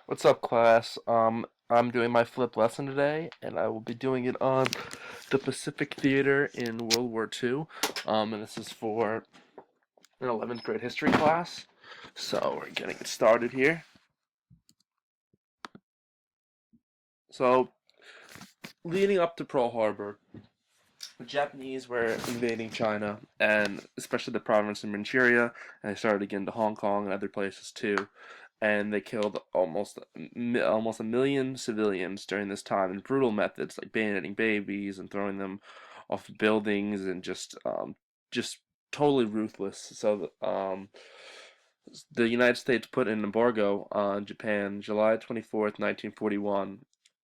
What's up, class? I'm doing my flip lesson today, and I will be doing it on the Pacific Theater in World War II. And this is for an 11th grade history class. So we're getting it started here. So, leading up to Pearl Harbor, the Japanese were invading China, and especially the province of Manchuria, and they started to get into Hong Kong and other places too. And they killed almost a million civilians during this time in brutal methods like bayoneting babies and throwing them off buildings and just totally ruthless. So the United States put an embargo on Japan July 24th, 1941.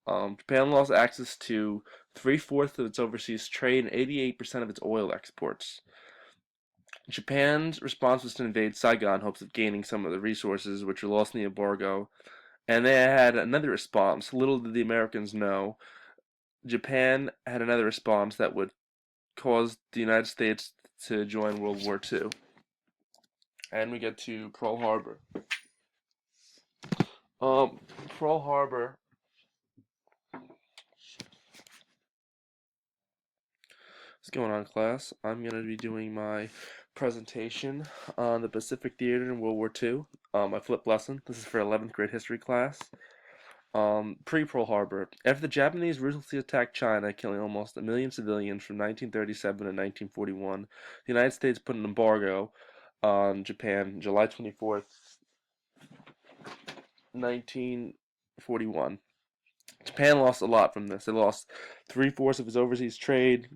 Japan lost access to three-fourths of its overseas trade and 88% of its oil exports. Japan's response was to invade Saigon in hopes of gaining some of the resources which were lost in the embargo, and they had another response. Little did the Americans know, Japan had another response that would cause the United States to join World War II. And we get to Pearl Harbor. Um, Pearl Harbor. What's going on, class? I'm going to be doing my presentation on the Pacific Theater in World War II. My flip lesson. This is for 11th grade history class. Pre-Pearl Harbor. After the Japanese ruthlessly attacked China, killing almost a million civilians from 1937 to 1941, the United States put an embargo on Japan July 24th, 1941. Japan lost a lot from this. They lost three-fourths of its overseas trade,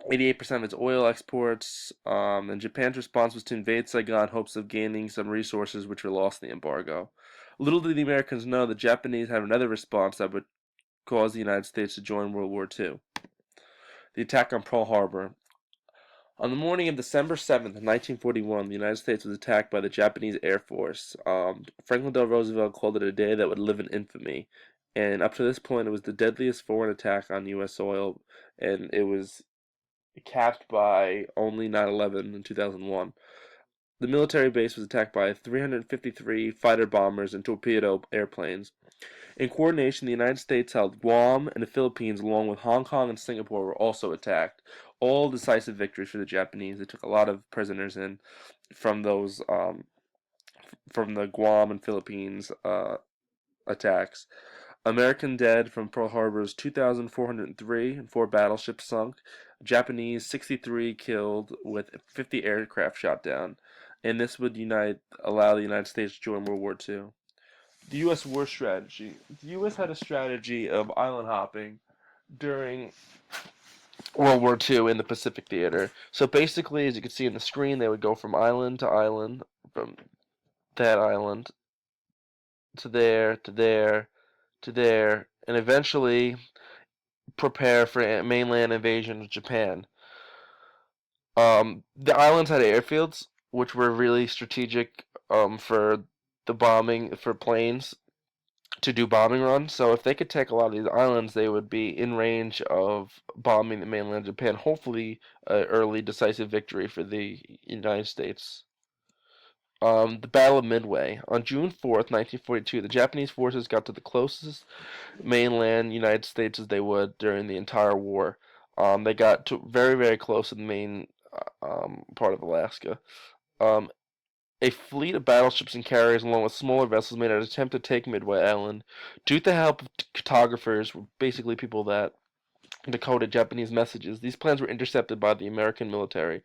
88% of its oil exports, and Japan's response was to invade Saigon in hopes of gaining some resources which were lost in the embargo. Little did the Americans know the Japanese had another response that would cause the United States to join World War II. The attack on Pearl Harbor. On the morning of December 7th, 1941, the United States was attacked by the Japanese Air Force. Franklin D. Roosevelt called it a day that would live in infamy. And up to this point, it was the deadliest foreign attack on U.S. soil, and it was capped by only 9/11 in 2001. The military base was attacked by 353 fighter bombers and torpedo airplanes. In coordination, the United States held Guam and the Philippines, along with Hong Kong and Singapore, were also attacked. All decisive victories for the Japanese. They took a lot of prisoners in from those from the Guam and Philippines attacks. American dead from Pearl Harbor's 2,403 and four battleships sunk. Japanese 63 killed with 50 aircraft shot down. And this would allow the United States to join World War II. The U.S. war strategy. The U.S. had a strategy of island hopping during World War II in the Pacific Theater. So basically, as you can see in the screen, they would go from island to island, from that island to there, to there, to there, and eventually prepare for a mainland invasion of Japan. The islands had airfields, which were really strategic for the bombing for planes to do bombing runs. So if they could take a lot of these islands, they would be in range of bombing the mainland of Japan. Hopefully, an early decisive victory for the United States. The Battle of Midway. On June 4th, 1942, the Japanese forces got to the closest mainland United States as they would during the entire war. They got to very, very close to the main part of Alaska. Um, a fleet of battleships and carriers, along with smaller vessels, made an attempt to take Midway Island. Due to the help of cartographers, basically people that decoded Japanese messages, these plans were intercepted by the American military.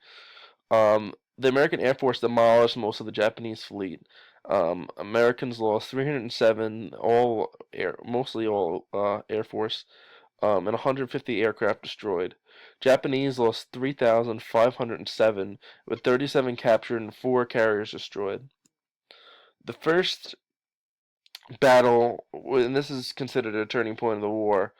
The American Air Force demolished most of the Japanese fleet. Americans lost 307, mostly all Air Force, and 150 aircraft destroyed. Japanese lost 3,507, with 37 captured and 4 carriers destroyed. The first battle, and this is considered a turning point of the war,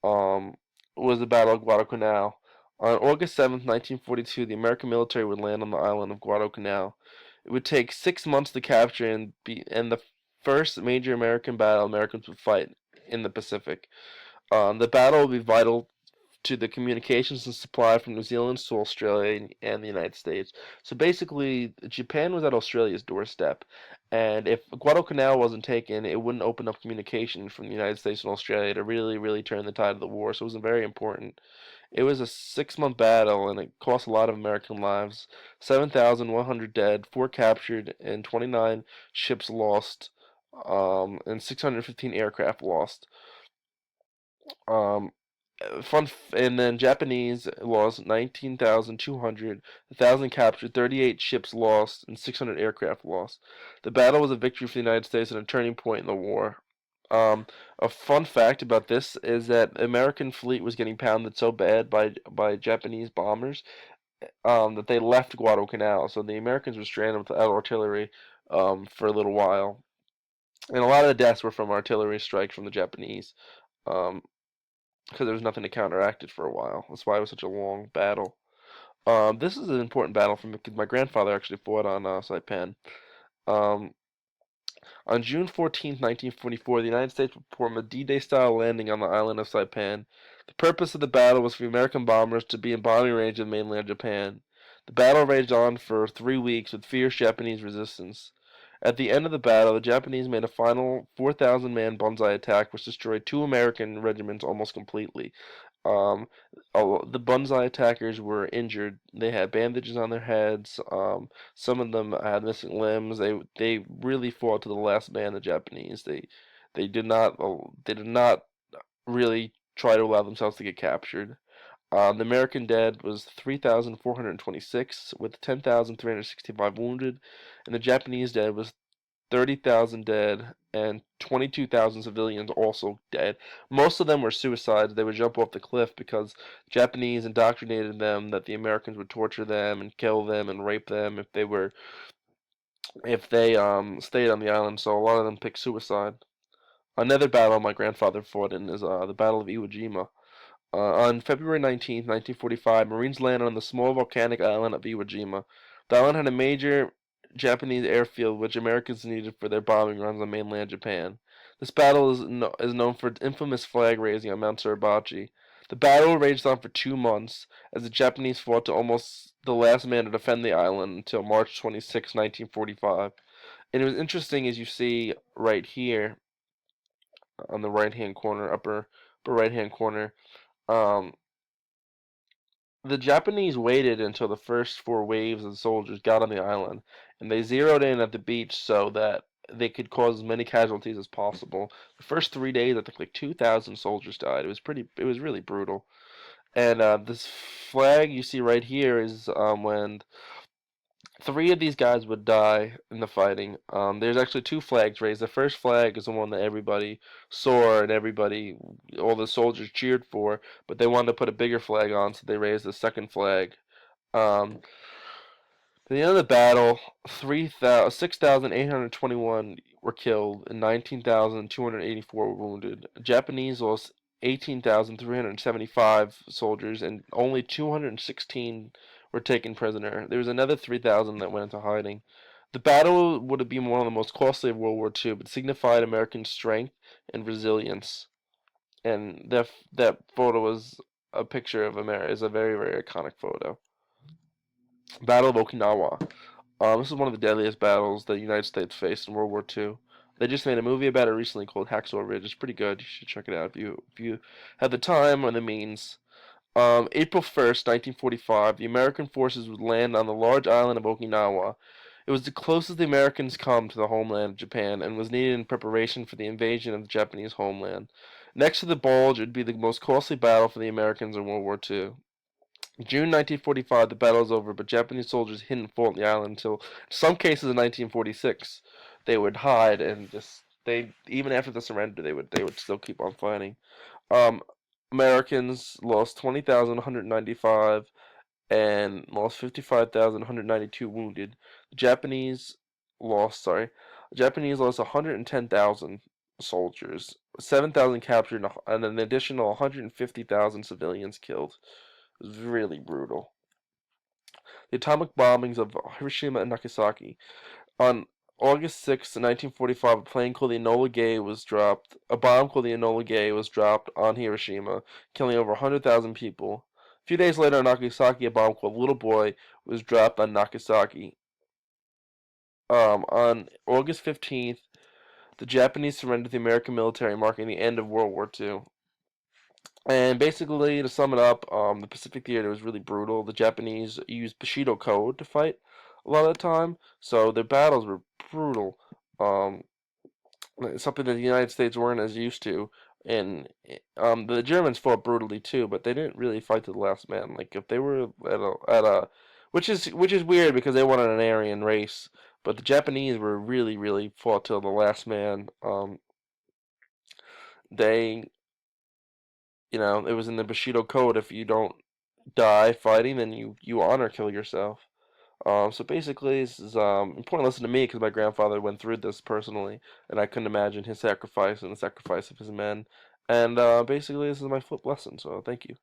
um, was the Battle of Guadalcanal. On August 7th, 1942, the American military would land on the island of Guadalcanal. It would take 6 months to capture and the first major American battle Americans would fight in the Pacific. The battle would be vital to the communications and supply from New Zealand to Australia and the United States. So basically, Japan was at Australia's doorstep, and if Guadalcanal wasn't taken, it wouldn't open up communication from the United States and Australia to really, really turn the tide of the war. So it was very important. It was a 6-month battle, and it cost a lot of American lives. 7,100 dead, 4 captured, and 29 ships lost, and 615 aircraft lost. Um, and then Japanese lost 19,200, 1,000 captured, 38 ships lost, and 600 aircraft lost. The battle was a victory for the United States and a turning point in the war. Um, a fun fact about this is that the American fleet was getting pounded so bad by Japanese bombers that they left Guadalcanal. So the Americans were stranded without artillery for a little while, and a lot of the deaths were from artillery strikes from the Japanese. Um, because there was nothing to counteract it for a while. That's why it was such a long battle. This is an important battle for me because my grandfather actually fought on Saipan. Um, on June 14th, 1944, the United States performed a D-Day style landing on the island of Saipan. The purpose of the battle was for the American bombers to be in bombing range of mainland Japan. The battle raged on for 3 weeks with fierce Japanese resistance. At the end of the battle, the Japanese made a final 4,000-man banzai attack, which destroyed 2 American regiments almost completely. Um, the banzai attackers were injured. They had bandages on their heads. Some of them had missing limbs. They really fought to the last man. The Japanese. They did not really try to allow themselves to get captured. The American dead was 3,426, with 10,365 wounded, and the Japanese dead was 30,000 dead and 22,000 civilians also dead. Most of them were suicides. They would jump off the cliff because Japanese indoctrinated them that the Americans would torture them and kill them and rape them if they stayed on the island. So a lot of them picked suicide. Another battle my grandfather fought in is the Battle of Iwo Jima. On February 19th, 1945, Marines landed on the small volcanic island of Iwo Jima. The island had a major Japanese airfield which Americans needed for their bombing runs on mainland Japan. This battle is known for its infamous flag raising on Mount Suribachi. The battle raged on for 2 months as the Japanese fought to almost the last man to defend the island until March 26, 1945. And it was interesting as you see right here on the right hand corner, upper right hand corner. Um, the Japanese waited until the first 4 waves of soldiers got on the island, and they zeroed in at the beach so that they could cause as many casualties as possible. The first 3 days, I think like 2,000 soldiers died. It was really brutal. And this flag you see right here is when 3 of these guys would die in the fighting. There's actually 2 flags raised. The first flag is the one that everybody saw and all the soldiers cheered for, but they wanted to put a bigger flag on, so they raised the second flag. Um, at the end of the battle, 6,821 were killed and 19,284 were wounded. The Japanese lost 18,375 soldiers and only 216 were taken prisoner. There was another 3,000 that went into hiding. The battle would have been one of the most costly of World War II, but signified American strength and resilience. And that photo is a picture of America. Is a very, very iconic photo. Battle of Okinawa. This is one of the deadliest battles the United States faced in World War II. They just made a movie about it recently called Hacksaw Ridge. It's pretty good. You should check it out if you have the time or the means. April 1st, 1945, the American forces would land on the large island of Okinawa. It was the closest the Americans come to the homeland of Japan and was needed in preparation for the invasion of the Japanese homeland. Next to the Bulge, it would be the most costly battle for the Americans in World War II. June 1945, the battle was over, but Japanese soldiers hidden fought on the island until, in some cases, in 1946, they would hide and they even after the surrender, they would still keep on fighting. Um, Americans lost 20,195 and lost 55,192 wounded. The Japanese lost 110,000 soldiers, 7,000 captured, and an additional 150,000 civilians killed. It was really brutal. The atomic bombings of Hiroshima and Nagasaki. On August 6th, 1945, a plane called the Enola Gay was dropped. A bomb called the Enola Gay was dropped on Hiroshima, killing over 100,000 people. A few days later, in Nagasaki, a bomb called Little Boy was dropped on Nagasaki. On August 15th, the Japanese surrendered to the American military, marking the end of World War II. And basically, to sum it up, the Pacific Theater was really brutal. The Japanese used Bushido code to fight a lot of the time, so their battles were brutal. Um, Something that the United States weren't as used to. And the Germans fought brutally too, but they didn't really fight to the last man. Like if they were which is weird because they wanted an Aryan race, but the Japanese were really fought till the last man. They it was in the Bushido code. If you don't die fighting, then you honor kill yourself. So basically, this is important lesson to me because my grandfather went through this personally, and I couldn't imagine his sacrifice and the sacrifice of his men. And basically, this is my flip lesson. So thank you.